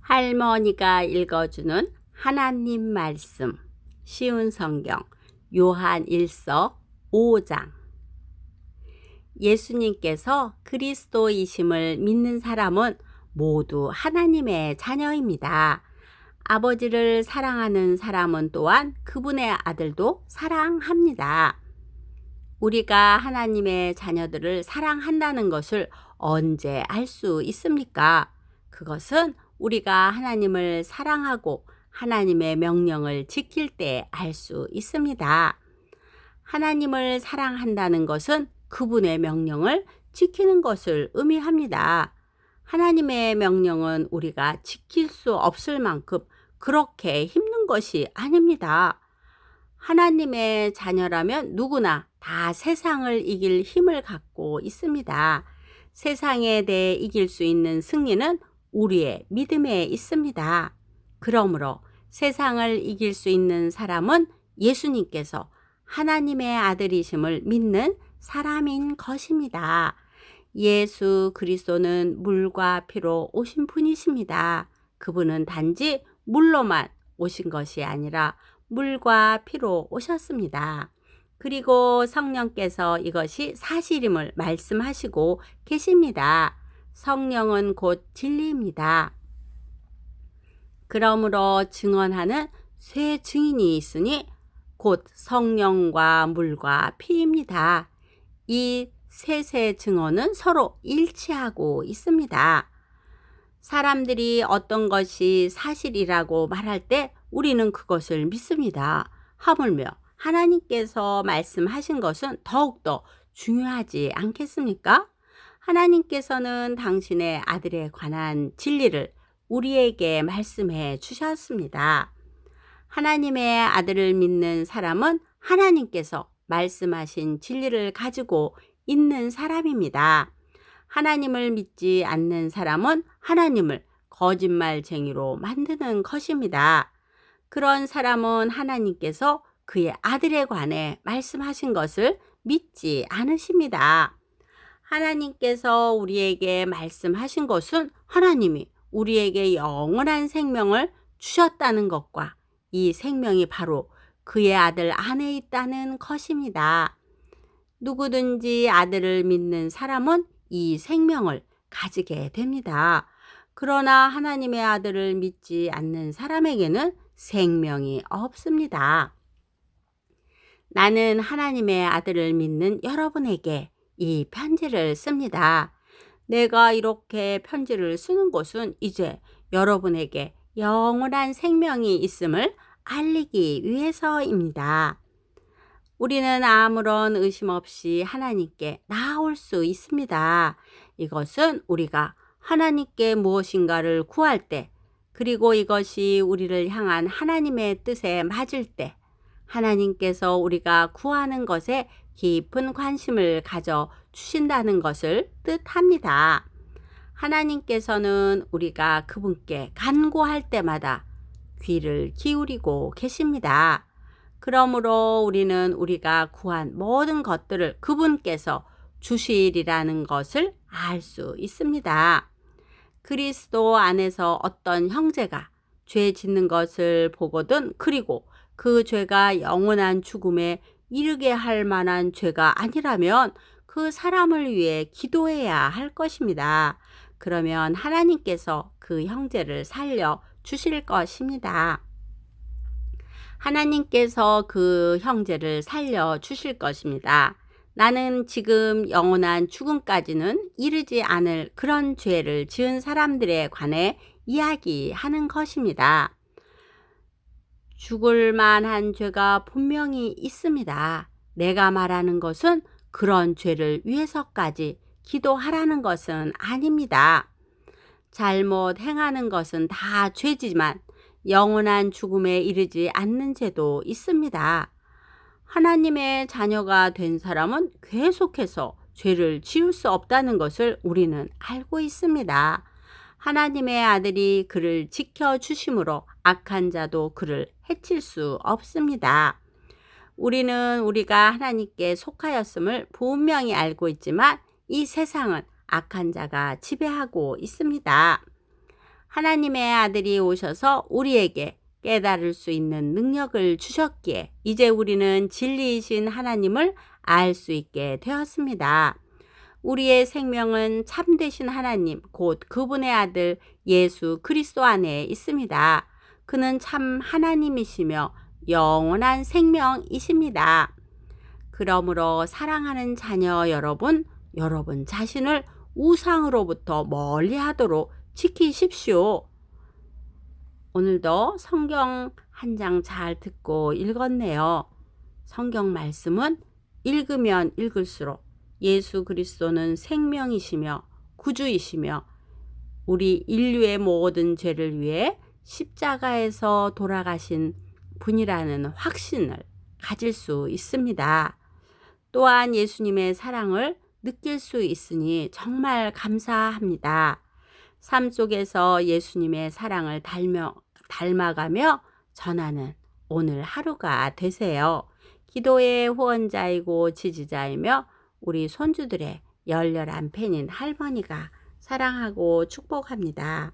할머니가 읽어주는 하나님 말씀, 쉬운 성경, 요한 1서 5장. 예수님께서 그리스도이심을 믿는 사람은 모두 하나님의 자녀입니다. 아버지를 사랑하는 사람은 또한 그분의 아들도 사랑합니다. 우리가 하나님의 자녀들을 사랑한다는 것을 언제 알 수 있습니까? 그것은 우리가 하나님을 사랑하고 하나님의 명령을 지킬 때 알 수 있습니다. 하나님을 사랑한다는 것은 그분의 명령을 지키는 것을 의미합니다. 하나님의 명령은 우리가 지킬 수 없을 만큼 그렇게 힘든 것이 아닙니다. 하나님의 자녀라면 누구나 다 세상을 이길 힘을 갖고 있습니다. 세상에 대해 이길 수 있는 승리는 우리의 믿음에 있습니다. 그러므로 세상을 이길 수 있는 사람은 예수님께서 하나님의 아들이심을 믿는 사람인 것입니다. 예수 그리스도는 물과 피로 오신 분이십니다. 그분은 단지 물로만 오신 것이 아니라 물과 피로 오셨습니다. 그리고 성령께서 이것이 사실임을 말씀하시고 계십니다. 성령은 곧 진리입니다. 그러므로 증언하는 세 증인이 있으니 곧 성령과 물과 피입니다. 이 셋의 증언은 서로 일치하고 있습니다. 사람들이 어떤 것이 사실이라고 말할 때 우리는 그것을 믿습니다. 하물며 하나님께서 말씀하신 것은 더욱더 중요하지 않겠습니까? 하나님께서는 당신의 아들에 관한 진리를 우리에게 말씀해 주셨습니다. 하나님의 아들을 믿는 사람은 하나님께서 말씀하신 진리를 가지고 있는 사람입니다. 하나님을 믿지 않는 사람은 하나님을 거짓말쟁이로 만드는 것입니다. 그런 사람은 하나님께서 그의 아들에 관해 말씀하신 것을 믿지 않으십니다. 하나님께서 우리에게 말씀하신 것은 하나님이 우리에게 영원한 생명을 주셨다는 것과 이 생명이 바로 그의 아들 안에 있다는 것입니다. 누구든지 아들을 믿는 사람은 이 생명을 가지게 됩니다. 그러나 하나님의 아들을 믿지 않는 사람에게는 생명이 없습니다. 나는 하나님의 아들을 믿는 여러분에게 이 편지를 씁니다. 내가 이렇게 편지를 쓰는 것은 이제 여러분에게 영원한 생명이 있음을 알리기 위해서입니다. 우리는 아무런 의심 없이 하나님께 나아올 수 있습니다. 이것은 우리가 하나님께 무엇인가를 구할 때, 그리고 이것이 우리를 향한 하나님의 뜻에 맞을 때, 하나님께서 우리가 구하는 것에 깊은 관심을 가져 주신다는 것을 뜻합니다. 하나님께서는 우리가 그분께 간구할 때마다 귀를 기울이고 계십니다. 그러므로 우리는 우리가 구한 모든 것들을 그분께서 주시리라는 것을 알 수 있습니다. 그리스도 안에서 어떤 형제가 죄 짓는 것을 보거든, 그리고 그 죄가 영원한 죽음에 이르게 할 만한 죄가 아니라면 그 사람을 위해 기도해야 할 것입니다. 그러면 하나님께서 그 형제를 살려 주실 것입니다. 하나님께서 그 형제를 살려 주실 것입니다. 나는 지금 영원한 죽음까지는 이르지 않을 그런 죄를 지은 사람들에 관해 이야기하는 것입니다. 죽을 만한 죄가 분명히 있습니다. 내가 말하는 것은 그런 죄를 위해서까지 기도하라는 것은 아닙니다. 잘못 행하는 것은 다 죄지만 영원한 죽음에 이르지 않는 죄도 있습니다. 하나님의 자녀가 된 사람은 계속해서 죄를 지을 수 없다는 것을 우리는 알고 있습니다. 하나님의 아들이 그를 지켜주심으로 악한 자도 그를 해칠 수 없습니다. 우리는 우리가 하나님께 속하였음을 분명히 알고 있지만 이 세상은 악한 자가 지배하고 있습니다. 하나님의 아들이 오셔서 우리에게 깨달을 수 있는 능력을 주셨기에 이제 우리는 진리이신 하나님을 알 수 있게 되었습니다. 우리의 생명은 참되신 하나님, 곧 그분의 아들 예수 그리스도 안에 있습니다. 그는 참 하나님이시며 영원한 생명이십니다. 그러므로 사랑하는 자녀 여러분, 여러분 자신을 우상으로부터 멀리하도록 지키십시오. 오늘도 성경 한 장 잘 듣고 읽었네요. 성경 말씀은 읽으면 읽을수록 예수 그리스도는 생명이시며 구주이시며 우리 인류의 모든 죄를 위해 십자가에서 돌아가신 분이라는 확신을 가질 수 있습니다. 또한 예수님의 사랑을 느낄 수 있으니 정말 감사합니다. 삶 속에서 예수님의 사랑을 닮아가며 전하는 오늘 하루가 되세요. 기도의 후원자이고 지지자이며 우리 손주들의 열렬한 팬인 할머니가 사랑하고 축복합니다.